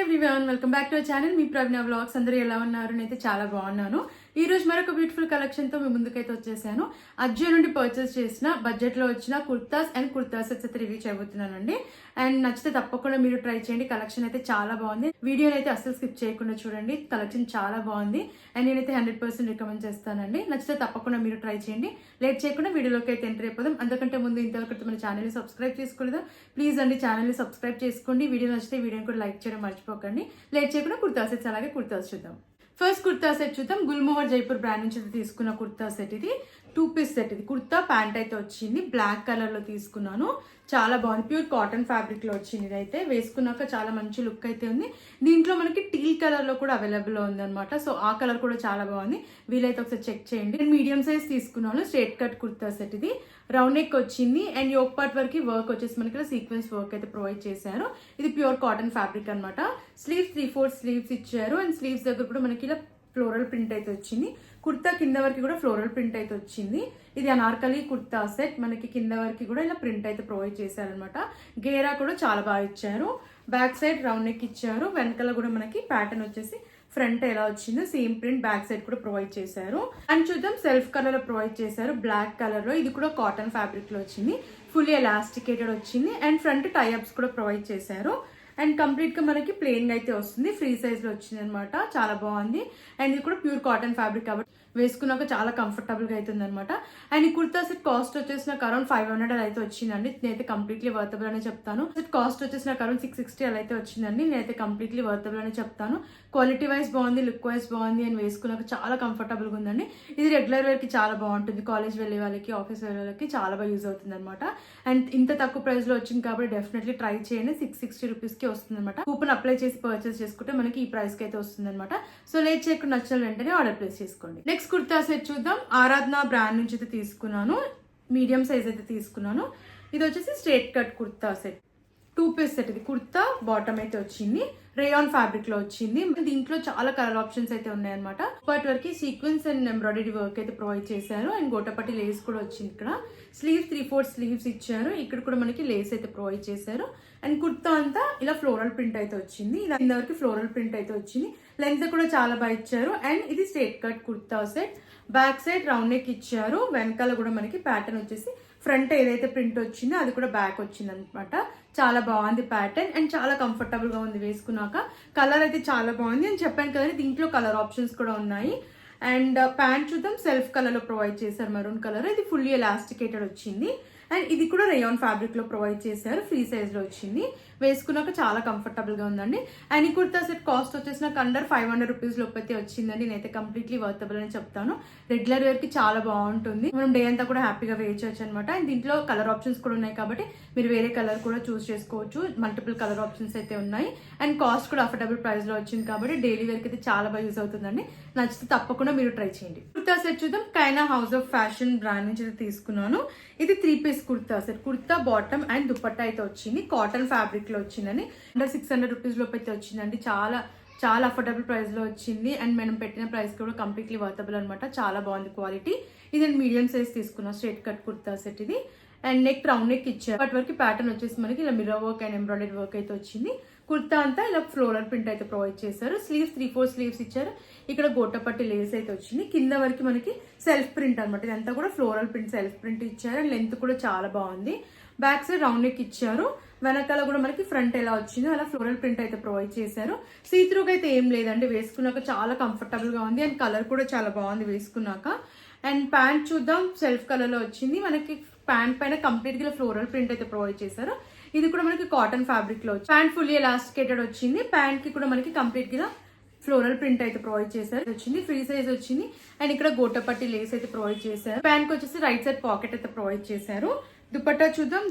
Everyone, welcome back to our channel. Me Praveena vlogs. అందరూ ఎలా ఉన్నారు? నేనైతే చాలా బాగున్నాను. ఈ రోజు మరొక బ్యూటిఫుల్ కలెక్షన్ తో మీ ముందుకైతే వచ్చేసాను. అజియో నుండి పర్చేస్ చేసిన బడ్జెట్ లో వచ్చిన కుర్తాస్ అండ్ కుర్తా సెట్స్ అయితే రివ్యూ చేయబోతున్నానండి. అండ్ నచ్చితే తప్పకుండా మీరు ట్రై చేయండి. కలెక్షన్ అయితే చాలా బాగుంది. వీడియోని అయితే అస్సలు స్కిప్ చేయకుండా చూడండి. కలెక్షన్ చాలా బాగుంది అండ్ నేనైతే 100% రికమెండ్ చేస్తానండి. నచ్చితే తప్పకుండా మీరు ట్రై చేయండి. లేట్ చేయకుండా వీడియోలోకి అయితే ఎంటర్ అయిపోదాం. అంతకంటే ముందు ఇంతవరకు మన ఛానల్ ని సబ్స్క్రైబ్ చేసుకోలేదా? ప్లీజ్ అండి ఛానల్ ని సబ్స్క్రైబ్ చేసుకోండి. వీడియో నచ్చితే వీడియోని కూడా లైక్ చేయడం మర్చిపోకండి. లేట్ చేయకుండా కుర్తా సెట్స్ అలాగే కుర్తాస్ చూద్దాం. ఫస్ట్ కుర్తా సెట్ చూద్దాం. గుల్మోహర్ జైపూర్ బ్రాండ్ నుంచి తీసుకున్న కుర్తా సెట్. ఇది 2 పీస్ సెట్. ఇది కుర్తా ప్యాంట్ అయితే వచ్చింది. బ్లాక్ కలర్ లో తీసుకున్నాను. చాలా బాగుంది. ప్యూర్ కాటన్ ఫ్యాబ్రిక్ లో వచ్చింది. ఇదైతే వేసుకున్నాక చాలా మంచి లుక్ అయితే ఉంది. దీంట్లో మనకి టీల్ కలర్ లో కూడా అవైలబుల్ ఉంది అనమాట. సో ఆ కలర్ కూడా చాలా బాగుంది. వీలైతే ఒకసారి చెక్ చేయండి. నేను మీడియం సైజ్ తీసుకున్నాను. Straight cut kurta set. ఇది రౌండ్ నెక్ వచ్చింది అండ్ యోక్ పార్ట్ వరకు వర్క్ వచ్చేసి మనకి సీక్వెన్స్ వర్క్ అయితే ప్రొవైడ్ చేశారు. ఇది ప్యూర్ కాటన్ ఫ్యాబ్రిక్ అనమాట. స్లీవ్స్ 3/4 స్లీవ్స్ ఇచ్చారు అండ్ స్లీవ్స్ దగ్గర కూడా మనకి ఇలా ఫ్లోరల్ ప్రింట్ అయితే వచ్చింది. కుర్తా కింద వరకు కూడా ఫ్లోరల్ ప్రింట్ అయితే వచ్చింది. ఇది అనార్కలి కుర్తా సెట్. మనకి కింద వరకు కూడా ఇలా ప్రింట్ అయితే ప్రొవైడ్ చేశారనమాట. గేరా కూడా చాలా బాగా ఇచ్చారు. బ్యాక్ సైడ్ రౌండ్ నెక్ ఇచ్చారు. వెనకాల కూడా మనకి ప్యాటర్న్ వచ్చేసి ఫ్రంట్ ఎలా వచ్చిందో సేమ్ ప్రింట్ బ్యాక్ సైడ్ కూడా ప్రొవైడ్ చేశారు. అండ్ చూద్దాం, సెల్ఫ్ కలర్ లో ప్రొవైడ్ చేశారు. బ్లాక్ కలర్ లో ఇది కూడా కాటన్ ఫ్యాబ్రిక్ లో వచ్చింది. ఫుల్లీ ఎలాస్టికేటెడ్ వచ్చింది అండ్ ఫ్రంట్ టైఅప్స్ కూడా ప్రొవైడ్ చేశారు. అండ్ కంప్లీట్ గా మనకి ప్లెయిన్ అయితే వస్తుంది. ఫ్రీ సైజ్ లో వచ్చింది అనమాట. చాలా బాగుంది. అండ్ ఇది కూడా ప్యూర్ కాటన్ ఫ్యాబ్రిక్ కాబట్టి వేసుకున్నాక చాలా కంఫర్టబుల్ గా అవుతుంది అనమాట. అండ్ ఈ కుర్తా సెట్ కాస్ట్ వచ్చేసి నాకు అరౌండ్ 500 అయితే వచ్చిందండి. నేనైతే కంప్లీట్లీ వర్తబుల్ అని చెప్తాను. సెట్ కాస్ట్ వచ్చేసి నాకు అరౌండ్ 660 అలా అయితే వచ్చిందండి. నేనైతే కంప్లీట్లీ వర్తబుల్ అని చెప్తాను. క్వాలిటీ వైజ్ బాగుంది, లుక్ వైజ్ బాగుంది అండ్ వేసుకున్నాక చాలా కంఫర్టబుల్ గా ఉందండి. ఇది రెగ్యులర్ వేర్ కి చాలా బాగుంటుంది. కాలేజ్ వెళ్ళే వాళ్ళకి, ఆఫీస్ వెళ్ళే వాళ్ళకి చాలా బాగా యూజ్ అవుతుంది అనమాట. అండ్ ఇంత తక్కువ ప్రైస్ లో వచ్చింది కాబట్టి డెఫినెట్లీ ట్రై చేయండి. 660 రూపీస్ కి వస్తుంది అనమాట. కూపన్ అప్లై చేసి పర్చేస్ చేసుకుంటే మనకి ఈ ప్రైస్ కి అయితే వస్తుంది అనమాట. సో లేట్ చేయకుండా నచ్చిన వెంటనే ఆర్డర్ ప్లేస్ చేసుకోండి. నెక్స్ట్ కుర్తా సెట్ చూద్దాం. ఆరాధన బ్రాండ్ నుంచి అయితే తీసుకున్నాను. మీడియం సైజ్ అయితే తీసుకున్నాను. ఇది వచ్చేసి straight cut kurta set. 2 piece set. ఇది కుర్తా బాటమ్ అయితే వచ్చింది. రేయాన్ ఫ్యాబ్రిక్ లో వచ్చింది. దీంట్లో చాలా కలర్ ఆప్షన్స్ అయితే ఉన్నాయన్నమాట. ఇప్పటి వరకు సీక్వెన్స్ అండ్ ఎంబ్రాయిడరీ వర్క్ అయితే ప్రొవైడ్ చేశారు. అండ్ గోటపట్టి లేస్ కూడా వచ్చింది. ఇక్కడ స్లీవ్స్ 3/4 స్లీవ్స్ ఇచ్చారు. ఇక్కడ కూడా మనకి లేస్ అయితే ప్రొవైడ్ చేశారు. అండ్ కుర్తా అంతా ఇలా ఫ్లోరల్ ప్రింట్ అయితే వచ్చింది. ఇది ఇంతవరకు ఫ్లోరల్ ప్రింట్ అయితే వచ్చింది. లెంత్ కూడా చాలా బాగా ఇచ్చారు. అండ్ ఇది straight cut kurta set. Back side round neck ఇచ్చారు. వెనకాల కూడా మనకి ప్యాటర్న్ వచ్చేసి ఫ్రంట్ ఏదైతే ప్రింట్ వచ్చిందో అది కూడా బ్యాక్ వచ్చింది అనమాట. చాలా బాగుంది ప్యాటర్న్ అండ్ చాలా కంఫర్టబుల్ గా ఉంది వేసుకున్నాక. కలర్ అయితే చాలా బాగుంది అని చెప్పాను కదా. దీంట్లో కలర్ ఆప్షన్స్ కూడా ఉన్నాయి. అండ్ ప్యాంట్ చూద్దాం. సెల్ఫ్ కలర్ లో ప్రొవైడ్ చేశారు. Maroon colour. ఇది ఫుల్లీ ఎలాస్టికేటెడ్ వచ్చింది. అండ్ ఇది కూడా రేయాన్ ఫ్యాబ్రిక్ లో ప్రొవైడ్ చేశారు. ఫ్రీ సైజ్ లో వచ్చింది. వేసుకున్నాక చాలా కంఫర్టబుల్ గా ఉందండి. అండ్ ఈ కుర్తా సెట్ కాస్ట్ వచ్చేసి నాకు అండర్ 500 రూపీస్ లోపు అయితే వచ్చిందండి. నేనైతే కంప్లీట్లీ వర్తబుల్ అని చెప్తాను. రెగ్యులర్ వేర్ కి చాలా బాగుంటుంది. మనం డే అంతా కూడా హ్యాపీగా వేర్ చేయొచ్చు అనమాట. అండ్ దీంట్లో కలర్ ఆప్షన్స్ కూడా ఉన్నాయి కాబట్టి మీరు వేరే కలర్ కూడా చూస్ చేసుకోవచ్చు. మల్టిపుల్ కలర్ ఆప్షన్స్ అయితే ఉన్నాయి. అండ్ కాస్ట్ కూడా అఫోర్డబుల్ ప్రైస్ లో వచ్చింది కాబట్టి డైలీ వేర్ కి అయితే చాలా బాగా యూజ్ అవుతుందండి. నచ్చితే తప్పకుండా మీరు ట్రై చేయండి. కుర్తా సెట్ చూద్దాం. కైనా హౌస్ ఆఫ్ ఫ్యాషన్ బ్రాండ్ నుంచి తీసుకున్నాను. ఇది 3 piece kurta set. Kurta bottom and dupatta అయితే వచ్చింది. కాటన్ ఫ్యాబ్రిక్ లో వచ్చిందని అండర్ 600 రూపీస్ లోపు అయితే వచ్చిందండి. చాలా చాలా అఫోర్డబుల్ ప్రైస్ లో వచ్చింది. అండ్ మనం పెట్టిన ప్రైస్ కూడా కంప్లీట్లీ వర్తబుల్ అనమాట. చాలా బాగుంది క్వాలిటీ. ఇది నేను మీడియం సైజ్ తీసుకున్నాను. స్ట్రేట్ కట్ కుర్తా సెట్ ఇది. అండ్ నెక్ రౌండ్ నెక్ ఇచ్చారు. అటు వరకు ప్యాటర్న్ వచ్చేసి మనకి ఇలా mirror work and embroidery work అయితే వచ్చింది. కుర్తా అంతా ఇలా ఫ్లోరల్ ప్రింట్ అయితే ప్రొవైడ్ చేశారు. స్లీవ్స్ 3/4 స్లీవ్స్ ఇచ్చారు. ఇక్కడ గోటపట్టి లేస్ అయితే వచ్చింది. కింద వరకు మనకి సెల్ఫ్ ప్రింట్ అనమాట. ఇదంతా కూడా ఫ్లోరల్ ప్రింట్ సెల్ఫ్ ప్రింట్ ఇచ్చారు. అండ్ లెంత్ కూడా చాలా బాగుంది. బ్యాక్ సైడ్ రౌండ్ నెక్ ఇచ్చారు. వెనకాల కూడా మనకి ఫ్రంట్ ఎలా వచ్చిందో అలా ఫ్లోరల్ ప్రింట్ అయితే ప్రొవైడ్ చేశారు. సీత్రూగా అయితే ఏం లేదండి. వేసుకున్నాక చాలా కంఫర్టబుల్ గా ఉంది. అండ్ కలర్ కూడా చాలా బాగుంది వేసుకున్నాక. అండ్ ప్యాంట్ చూద్దాం. సెల్ఫ్ కలర్ లో వచ్చింది. మనకి ప్యాంట్ పైన కంప్లీట్ గా ఫ్లోరల్ ప్రింట్ అయితే ప్రొవైడ్ చేశారు. ఇది కూడా మనకి కాటన్ ఫ్యాబ్రిక్ లో వచ్చింది. ప్యాంట్ ఫుల్లీ ఎలాస్టికేటెడ్ వచ్చింది. ప్యాంట్ కి కూడా మనకి కంప్లీట్ గా ఫ్లోరల్ ప్రింట్ అయితే ప్రొవైడ్ చేశారు. వచ్చింది ఫ్రీ సైజ్ వచ్చింది. అండ్ ఇక్కడ గోటపట్టి లేస్ అయితే ప్రొవైడ్ చేశారు. ప్యాంట్ కి వచ్చేసి రైట్ సైడ్ పాకెట్ అయితే ప్రొవైడ్ చేశారు. దుపట్టా చూద్దాం.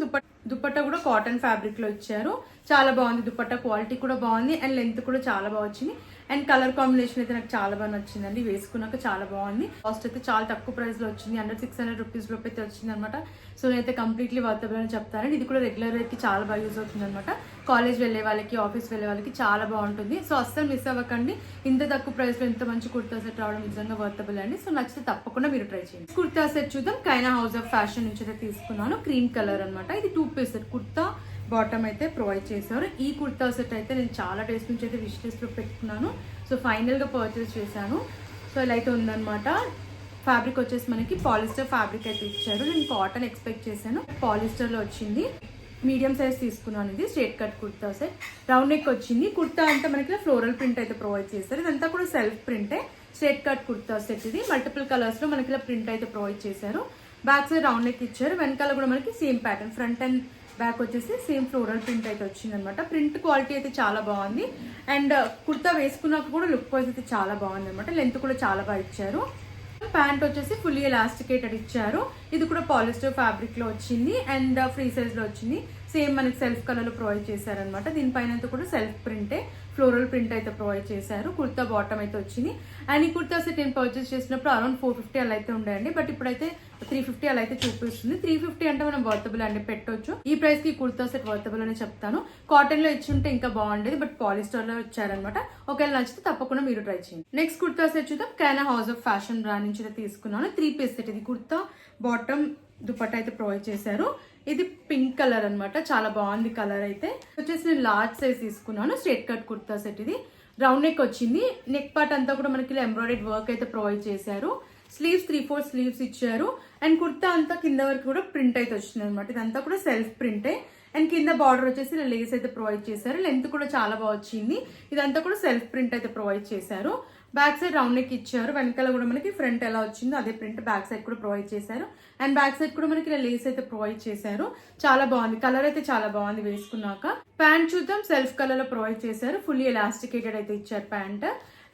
దుపట్టా కూడా కాటన్ ఫ్యాబ్రిక్ లో ఇచ్చారు. చాలా బాగుంది. దుపట్టా క్వాలిటీ కూడా బాగుంది. అండ్ లెంత్ కూడా చాలా బాగా వచ్చింది. అండ్ కలర్ కాంబినేషన్ అయితే నాకు చాలా బాగా నచ్చిందండి. వేసుకున్నాక చాలా బాగుంది. కాస్ట్ అయితే చాలా తక్కువ ప్రైస్ లో వచ్చింది. అండర్ 600 రూపీస్ లోపు అయితే వచ్చింది అనమాట. సో నేనైతే కంప్లీట్లీ వర్తబుల్ అని చెప్తానండి. ఇది కూడా రెగ్యులర్ వేర్ కి చాలా బాగా యూజ్ అవుతుంది అనమాట. కాలేజ్ వెళ్ళే వాళ్ళకి, ఆఫీస్ వెళ్ళే వాళ్ళకి చాలా బాగుంటుంది. సో అస్సలు మిస్ అవ్వకండి. ఇంత తక్కువ ప్రైస్ లో ఇంత మంచి కుర్తా సెట్ రావడం నిజంగా వర్తబుల్ అండి. సో నచ్చితే తప్పకుండా మీరు ట్రై చేయండి. కుర్తా సెట్ చూద్దాం. కైనా హౌస్ ఆఫ్ ఫ్యాషన్ నుంచి అయితే తీసుకున్నాను. క్రీమ్ కలర్ అనమాట. ఇది 2 పీస్ సెట్. కుర్తా బాటమ్ అయితే ప్రొవైడ్ చేశారు. ఈ కుర్తా సెట్ అయితే నేను చాలా డేస్ నుంచి అయితే విష్ లిస్ట్లో పెట్టుకున్నాను. సో ఫైనల్గా పర్చేస్ చేశాను. సో ఇలా అయితే ఉందన్నమాట. ఫ్యాబ్రిక్ వచ్చేసి మనకి పాలిస్టర్ ఫ్యాబ్రిక్ అయితే ఇచ్చారు. నేను కాటన్ ఎక్స్పెక్ట్ చేశాను, పాలిస్టర్లో వచ్చింది. మీడియం సైజ్ తీసుకున్నాను. ఇది straight cut kurta set, round neck వచ్చింది. కుర్తా అంతా మనకి ఫ్లోరల్ ప్రింట్ అయితే ప్రొవైడ్ చేస్తారు. ఇదంతా కూడా సెల్ఫ్ ప్రింటే. స్ట్రేట్ కట్ కుర్తా సెట్ ఇది మల్టిపుల్ కలర్స్లో మనకి ఇలా ప్రింట్ అయితే ప్రొవైడ్ చేశారు. బ్యాక్ సైడ్ రౌండ్ నెక్ ఇచ్చారు. వెనకాల కూడా మనకి same pattern, front and back వచ్చేసి సేమ్ ఫ్లోరల్ ప్రింట్ అయితే వచ్చింది అనమాట. ప్రింట్ క్వాలిటీ అయితే చాలా బాగుంది. అండ్ కుర్తా వేసుకున్నాక కూడా లుక్ వైజ్ అయితే చాలా బాగుంది అనమాట. లెంత్ కూడా చాలా బాగా ఇచ్చారు. ప్యాంట్ వచ్చేసి ఫుల్లీ ఎలాస్టికేటెడ్ ఇచ్చారు. ఇది కూడా పాలిస్టర్ ఫ్యాబ్రిక్ లో వచ్చింది అండ్ ఫ్రీ సైజ్ లో వచ్చింది. సేమ్ మనకి సెల్ఫ్ కలర్ లో ప్రొవైడ్ చేశారనమాట. దీనిపైన కూడా సెల్ఫ్ ప్రింటే, ఫ్లోరల్ ప్రింట్ అయితే ప్రొవైడ్ చేశారు. కుర్తా బాటమ్ అయితే వచ్చింది. అండ్ ఈ కుర్తా సెట్ నేను పర్చేస్ చేసినప్పుడు అరౌండ్ 450 అలా అయితే ఉండేయండి. బట్ ఇప్పుడైతే 350 అలా అయితే చూపిస్తుంది. 350 అంటే మనం వర్తబుల్ అండి, పెట్టొచ్చు. ఈ ప్రైస్ కి కుర్తా సెట్ వర్తబుల్ అని చెప్తాను. కాటన్ లో ఇచ్చుంటే ఇంకా బాగుండేది, బట్ పాలిస్టర్ లో ఇచ్చారనమాట. ఒకవేళ నచ్చితే తప్పకుండా మీరు ట్రై చేయండి. నెక్స్ట్ కుర్తా సెట్ చూద్దాం. కానా హౌస్ ఆఫ్ ఫ్యాషన్ బ్రాండ్ నుంచి తీసుకున్నాను. 3 పీస్ సెట్. ఇది కుర్తా బాటమ్ దుపట్టా అయితే ప్రొవైడ్ చేశారు. ఇది పింక్ కలర్ అనమాట. చాలా బాగుంది కలర్ అయితే. వచ్చేసి నేను లార్జ్ సైజ్ తీసుకున్నాను. Straight cut kurta set. ఇది రౌండ్ నెక్ వచ్చింది. నెక్ పార్ట్ అంతా కూడా మనకి ఎంబ్రాయిడరీ వర్క్ అయితే ప్రొవైడ్ చేశారు. స్లీవ్స్ 3/4 స్లీవ్స్ ఇచ్చారు. అండ్ కుర్తా అంతా కింద వరకు కూడా ప్రింట్ అయితే వచ్చింది అనమాట. ఇదంతా కూడా సెల్ఫ్ ప్రింటే. అండ్ కింద బార్డర్ వచ్చేసి లేస్ అయితే ప్రొవైడ్ చేశారు. లెంత్ కూడా చాలా బాగా వచ్చింది. ఇదంతా కూడా సెల్ఫ్ ప్రింట్ అయితే ప్రొవైడ్ చేశారు. బ్యాక్ సైడ్ రౌండ్ నెక్ ఇచ్చారు. వెనకాల కూడా మనకి ఫ్రంట్ ఎలా వచ్చిందో అదే ప్రింట్ బ్యాక్ సైడ్ కూడా ప్రొవైడ్ చేశారు. అండ్ బ్యాక్ సైడ్ కూడా మనకి ఇలా లేస్ అయితే ప్రొవైడ్ చేశారు. చాలా బాగుంది. కలర్ అయితే చాలా బాగుంది వేసుకున్నాక. ప్యాంట్ చూద్దాం. సెల్ఫ్ కలర్ లో ప్రొవైడ్ చేశారు. ఫుల్లీ ఎలాస్టికేటెడ్ అయితే ఇచ్చారు ప్యాంట్.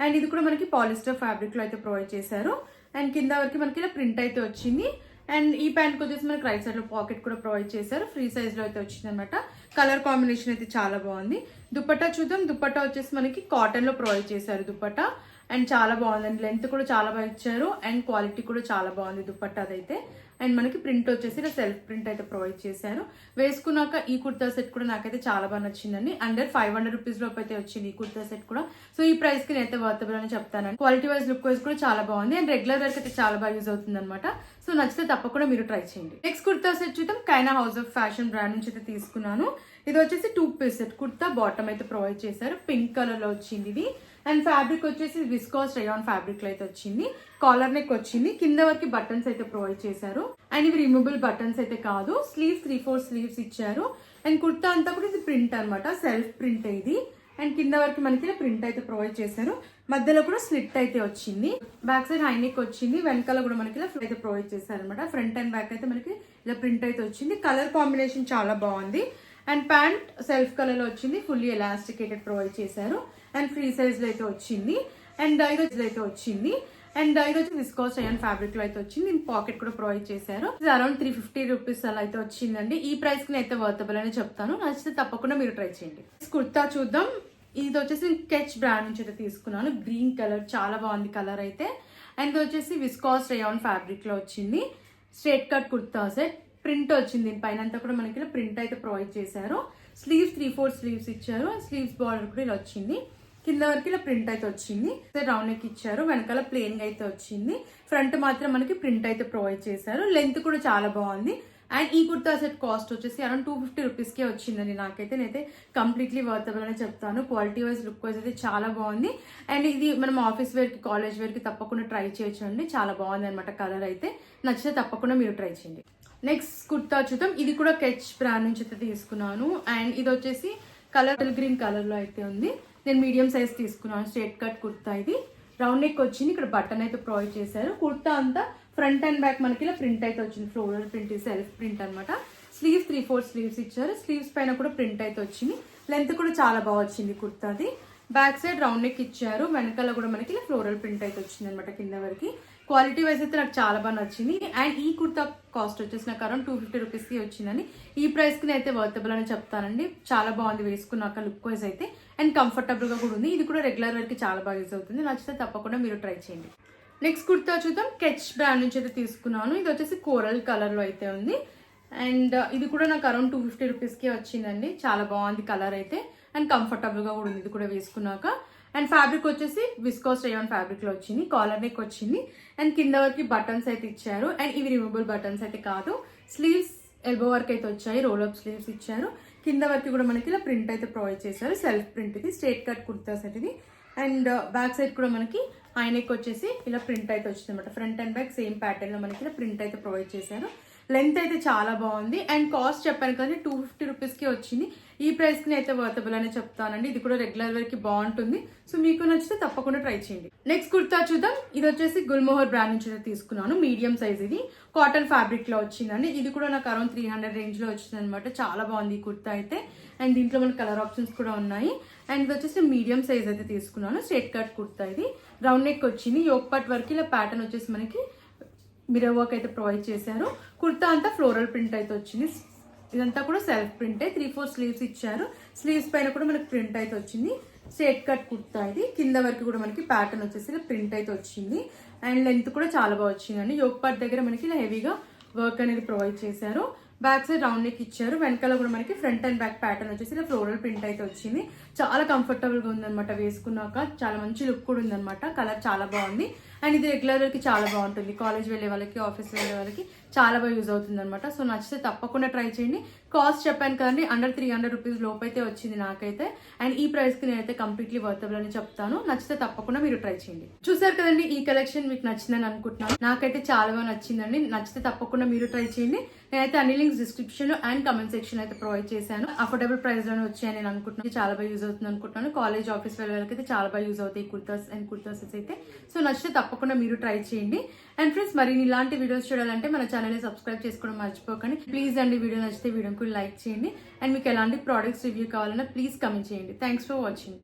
అండ్ ఇది కూడా మనకి పాలిస్టర్ ఫ్యాబ్రిక్ లో అయితే ప్రొవైడ్ చేశారు. అండ్ కింద వరకు మనకి ఇలా ప్రింట్ అయితే వచ్చింది. అండ్ ఈ ప్యాంట్ కి వచ్చేసి మనకి రైట్ సైడ్ లో పాకెట్ కూడా ప్రొవైడ్ చేశారు. ఫ్రీ సైజ్ లో అయితే వచ్చింది అనమాట. కలర్ కాంబినేషన్ అయితే చాలా బాగుంది. దుపట్టా చూద్దాం. దుపట్టా వచ్చేసి మనకి కాటన్ లో ప్రొవైడ్ చేశారు దుపట్టా. అండ్ చాలా బాగుందండి. లెంత్ కూడా చాలా బాగా ఇచ్చారు. అండ్ క్వాలిటీ కూడా చాలా బాగుంది దుపట్టా అదైతే. అండ్ మనకి ప్రింట్ వచ్చేసి ఇలా సెల్ఫ్ ప్రింట్ అయితే ప్రొవైడ్ చేశారు. వేసుకున్నాక ఈ కుర్తా సెట్ కూడా నాకైతే చాలా బాగా నచ్చిందండి. అండర్ 500 రూపీస్ లోపు అయితే వచ్చింది ఈ కుర్తా సెట్ కూడా. సో ఈ ప్రైస్ కి నేనైతే వర్తబుల్ అని చెప్తానండి. క్వాలిటీ వైజ్, లుక్ వైజ్ కూడా చాలా బాగుంది. అండ్ రెగ్యులర్ వర్క్ అయితే చాలా బాగా యూజ్ అవుతుంది అనమాట. సో నచ్చితే తప్పకుండా మీరు ట్రై చేయండి. నెక్స్ట్ కుర్తా సెట్ చూద్దాం. కైనా హౌస్ ఆఫ్ ఫ్యాషన్ బ్రాండ్ నుంచి అయితే తీసుకున్నాను. ఇది వచ్చేసి 2 పీస్ సెట్. కుర్తా బాటమ్ అయితే ప్రొవైడ్ చేశారు. పింక్ కలర్ లో వచ్చింది ఇది. అండ్ ఫ్యాబ్రిక్ వచ్చేసి విస్కాస్ రేయాన్ ఫ్యాబ్రిక్ లో అయితే వచ్చింది. కాలర్ నెక్ వచ్చింది. కింద వరకు బటన్స్ అయితే ప్రొవైడ్ చేశారు. అండ్ ఇవి రిమూవబుల్ బటన్స్ అయితే కాదు. స్లీవ్స్ 3/4 స్లీవ్స్ ఇచ్చారు. అండ్ కుర్తా అంతా కూడా ఇది ప్రింట్ అనమాట. సెల్ఫ్ ప్రింట్ ఇది. అండ్ కింద వరకు మనకి ప్రింట్ అయితే ప్రొవైడ్ చేశారు. మధ్యలో కూడా స్లిట్ అయితే వచ్చింది. బ్యాక్ సైడ్ హై నెక్ వచ్చింది. వెనకాల కూడా మనకి ఇలా అయితే ప్రొవైడ్ చేశారు అనమాట. ఫ్రంట్ అండ్ బ్యాక్ అయితే మనకి ఇలా ప్రింట్ అయితే వచ్చింది. కలర్ కాంబినేషన్ చాలా బాగుంది. అండ్ ప్యాంట్ సెల్ఫ్ కలర్ లో వచ్చింది. ఫుల్లీ ఎలాస్టికేటెడ్ ప్రొవైడ్ చేశారు. అండ్ ఫ్రీ సైజ్ లో అయితే వచ్చింది. అండ్ ఇది అయితే వచ్చింది. అండ్ ఇది వచ్చి విస్కాస్ రేయాన్ ఫ్యాబ్రిక్ లో అయితే వచ్చింది. దీని పాకెట్ కూడా ప్రొవైడ్ చేశారు. ఇది అరౌండ్ 350 రూపీస్ అలా అయితే వచ్చిందండి. ఈ ప్రైస్ కి అయితే వర్తబుల్ అని చెప్తాను. నచ్చితే తప్పకుండా మీరు ట్రై చేయండి. కుర్తా చూద్దాం. ఇది వచ్చేసి కెచ్ బ్రాండ్ నుంచి అయితే తీసుకున్నాను. గ్రీన్ కలర్ చాలా బాగుంది కలర్ అయితే. అండ్ ఇది వచ్చేసి విస్కాస్ రేయాన్ ఫ్యాబ్రిక్ లో వచ్చింది. Straight cut kurta set. Print వచ్చింది. దీనిపైన అంతా కూడా మనకి ప్రింట్ అయితే ప్రొవైడ్ చేశారు. స్లీవ్స్ 3/4 స్లీవ్స్ ఇచ్చారు. స్లీవ్స్ బార్డర్ కూడా ఇలా వచ్చింది. కింద వరకు ఇలా ప్రింట్ అయితే వచ్చింది. రౌండ్ నెక్ ఇచ్చారు. వెనకాల ప్లేన్ గా అయితే వచ్చింది. ఫ్రంట్ మాత్రం మనకి ప్రింట్ అయితే ప్రొవైడ్ చేశారు. లెంత్ కూడా చాలా బాగుంది. అండ్ ఈ కుర్తా సెట్ కాస్ట్ వచ్చేసి అరౌండ్ 250 రూపీస్ కే వచ్చిందండి. నేనైతే కంప్లీట్లీ వర్తబుల్ అని చెప్తాను. క్వాలిటీ వైజ్, లుక్ వైజ్ అయితే చాలా బాగుంది. అండ్ ఇది మనం ఆఫీస్ వేర్ కి, కాలేజ్ వేర్ కి తప్పకుండా ట్రై చేయొచ్చు అండి. చాలా బాగుంది అనమాట. కలర్ అయితే నచ్చితే తప్పకుండా మీరు ట్రై చేయండి. నెక్స్ట్ కుర్తా చూద్దాం. ఇది కూడా కెచ్ బ్రాండ్ నుంచి అయితే తీసుకున్నాను. అండ్ ఇది వచ్చేసి కలర్ గ్రీన్ కలర్ లో అయితే ఉంది. నేను మీడియం సైజ్ తీసుకున్నాను. Straight cut kurta. ఇది రౌండ్ నెక్ వచ్చింది. ఇక్కడ బటన్ అయితే ప్రొవైడ్ చేశారు. కుర్తా అంతా ఫ్రంట్ అండ్ బ్యాక్ మనకి ఇలా ప్రింట్ అయితే వచ్చింది. ఫ్లోరల్ ప్రింట్, సెల్ఫ్ ప్రింట్ అనమాట. స్లీవ్స్ 3/4 స్లీవ్స్ ఇచ్చారు. స్లీవ్స్ పైన కూడా ప్రింట్ అయితే వచ్చింది. లెంత్ కూడా చాలా బాగా వచ్చింది కుర్తాది. బ్యాక్ సైడ్ రౌండ్ నెక్ ఇచ్చారు. వెనకాల కూడా మనకి ఇలా ఫ్లోరల్ ప్రింట్ అయితే వచ్చింది అనమాట కింద వరకు. క్వాలిటీ వైజ్ అయితే నాకు చాలా బాగా నచ్చింది. అండ్ ఈ కుర్తా కాస్ట్ వచ్చేసి నాకు అరౌండ్ 250 రూపీస్ కి వచ్చిందని. ఈ ప్రైస్ కి అయితే వర్తబుల్ అని చెప్తానండి. చాలా బాగుంది వేసుకున్నాక లుక్ వైజ్ అయితే. అండ్ కంఫర్టబుల్ గా కూడా ఉంది. ఇది కూడా రెగ్యులర్ వేర్ కి చాలా బాగా యూజ్ అవుతుంది. నచ్చితే తప్పకుండా మీరు ట్రై చేయండి. నెక్స్ట్ కుర్తా చూద్దాం. కెచ్ బ్రాండ్ నుంచి అయితే తీసుకున్నాను. ఇది వచ్చేసి కోరల్ కలర్ లో అయితే ఉంది. అండ్ ఇది కూడా నాకు అరౌండ్ 250 రూపీస్ కి వచ్చిందండి. చాలా బాగుంది కలర్ అయితే. అండ్ కంఫర్టబుల్ గా కూడా ఉంది ఇది కూడా వేసుకున్నాక. అండ్ ఫ్యాబ్రిక్ వచ్చేసి విస్కాస్ రేయాన్ ఫ్యాబ్రిక్ లో వచ్చింది. కాలర్ నెక్ వచ్చింది. అండ్ కింద వరకు బటన్స్ అయితే ఇచ్చారు. అండ్ ఇవి రిమూవబుల్ బటన్స్ అయితే కాదు. స్లీవ్స్ ఎల్బో వర్క్ అయితే వచ్చాయి. రోల్ అప్ స్లీవ్స్ ఇచ్చారు. కింద వరకు కూడా మనకి ఇలా ప్రింట్ అయితే ప్రొవైడ్ చేశారు. సెల్ఫ్ ప్రింట్ ఇది, స్ట్రేట్ కట్ కుర్తా సెట్ ఇది. అండ్ బ్యాక్ సైడ్ కూడా మనకి ఆయనకి వచ్చేసి ఇలా ప్రింట్ అయితే వచ్చింది అనమాట. Front and back same pattern లో మనకి ఇలా ప్రింట్ అయితే ప్రొవైడ్ చేశారు. లెంత్ అయితే చాలా బాగుంది. అండ్ కాస్ట్ చెప్పాను కానీ 250 రూపీస్కి వచ్చింది. ఈ ప్రైస్కి అయితే వర్తబుల్ అనే చెప్తానండి. ఇది కూడా రెగ్యులర్ వేర్కి బాగుంటుంది. సో మీకు నచ్చితే తప్పకుండా ట్రై చేయండి. నెక్స్ట్ కుర్తా చూద్దాం. ఇది వచ్చేసి గుల్మోహర్ బ్రాండ్ నుంచి అయితే తీసుకున్నాను. మీడియం సైజ్ ఇది, కాటన్ ఫ్యాబ్రిక్ లో వచ్చిందండి. ఇది కూడా నాకు అరౌండ్ 300 రేంజ్ లో వచ్చింది అనమాట. చాలా బాగుంది ఈ కుర్తా అయితే. అండ్ దీంట్లో మనకి కలర్ ఆప్షన్స్ కూడా ఉన్నాయి. అండ్ ఇది వచ్చేసి మీడియం సైజ్ అయితే తీసుకున్నాను. స్ట్రేట్ కట్ కుర్తా ఇది, రౌండ్ నెక్ వచ్చింది. యోక్ పార్ట్ వరకు ఇలా ప్యాటర్న్ వచ్చేసి మనకి మిర్రర్ వర్క్ అయితే ప్రొవైడ్ చేశారు. కుర్తా అంతా ఫ్లోరల్ ప్రింట్ అయితే వచ్చింది. ఇదంతా కూడా సెల్ఫ్ ప్రింటే. 3-4 స్లీవ్స్ ఇచ్చారు. స్లీవ్స్ పైన కూడా మనకి ప్రింట్ అయితే వచ్చింది. స్ట్రేట్ కట్ కుర్తా ఇది, కింద వరకు కూడా మనకి ప్యాటర్న్ వచ్చేసి ప్రింట్ అయితే వచ్చింది. అండ్ లెంత్ కూడా చాలా బాగా వచ్చిందండి. యోక్ పార్ట్ దగ్గర మనకి ఇలా హెవీగా వర్క్ అనేది ప్రొవైడ్ చేశారు. బ్యాక్ సైడ్ రౌండ్ నెక్ ఇచ్చారు. వెనకాల కూడా మనకి ఫ్రంట్ అండ్ బ్యాక్ ప్యాటర్న్ వచ్చేసి ఇలా ఫ్లోరల్ ప్రింట్ అయితే వచ్చింది. చాలా కంఫర్టబుల్ గా ఉందన్నమాట. వేసుకున్నాక చాలా మంచి లుక్ కూడా ఉందన్నమాట. కలర్ చాలా బాగుంది. అండ్ ఇది రెగ్యులర్ కి చాలా బాగుంటుంది. కాలేజ్ వెళ్ళే వాళ్ళకి, ఆఫీస్ వెళ్ళే వాళ్ళకి చాలా బాగా యూజ్ అవుతుంది అనమాట. సో నచ్చితే తప్పకుండా ట్రై చేయండి. కాస్ట్ చెప్పాను కదండి, అండర్ 300 రూపీస్ లోపు అయితే వచ్చింది నాకైతే. అండ్ ఈ ప్రైస్ కి నేనైతే కంప్లీట్లీ వర్తబుల్ అని చెప్తాను. నచ్చితే తప్పకుండా మీరు ట్రై చేయండి. చూసారు కదండి, ఈ కలెక్షన్ మీకు నచ్చిందని అనుకుంటున్నాను. నాకైతే చాలా బాగా నచ్చిందండి. నచ్చితే తప్పకుండా మీరు ట్రై చేయండి. నేనైతే అన్ని లింక్స్ డిస్క్రిప్షన్ లో అండ్ కమెంట్ సెక్షన్ అయితే ప్రొవైడ్ చేశాను. అఫోర్డబుల్ ప్రైస్ లోనే వచ్చాయని నేను అనుకుంటున్నాను. చాలా బాగా యూజ్ అవుతుంది అనుకుంటున్నాను. కాలేజ్, ఆఫీస్ వెళ్ళే వాళ్ళకి అయితే చాలా బాగా యూజ్ అవుతాయి కుర్తాస్ అండ్ కుర్తాస్ అయితే. సో నచ్చితే తప్పకుండా మీరు ట్రై చేయండి. అండ్ ఫ్రెండ్స్, మరి ఇలాంటి వీడియోస్ చూడాలంటే మన ఛానల్ ని సబ్స్క్రైబ్ చేసుకోవడం మర్చిపోకండి. ప్లీజ్ అండి, వీడియో నచ్చితే వీడియోకి లైక్ చేయండి. అండ్ మీకు ఎలాంటి ప్రోడక్ట్స్ రివ్యూ కావాలన్నా ప్లీజ్ కమెంట్ చేయండి. Thanks for watching.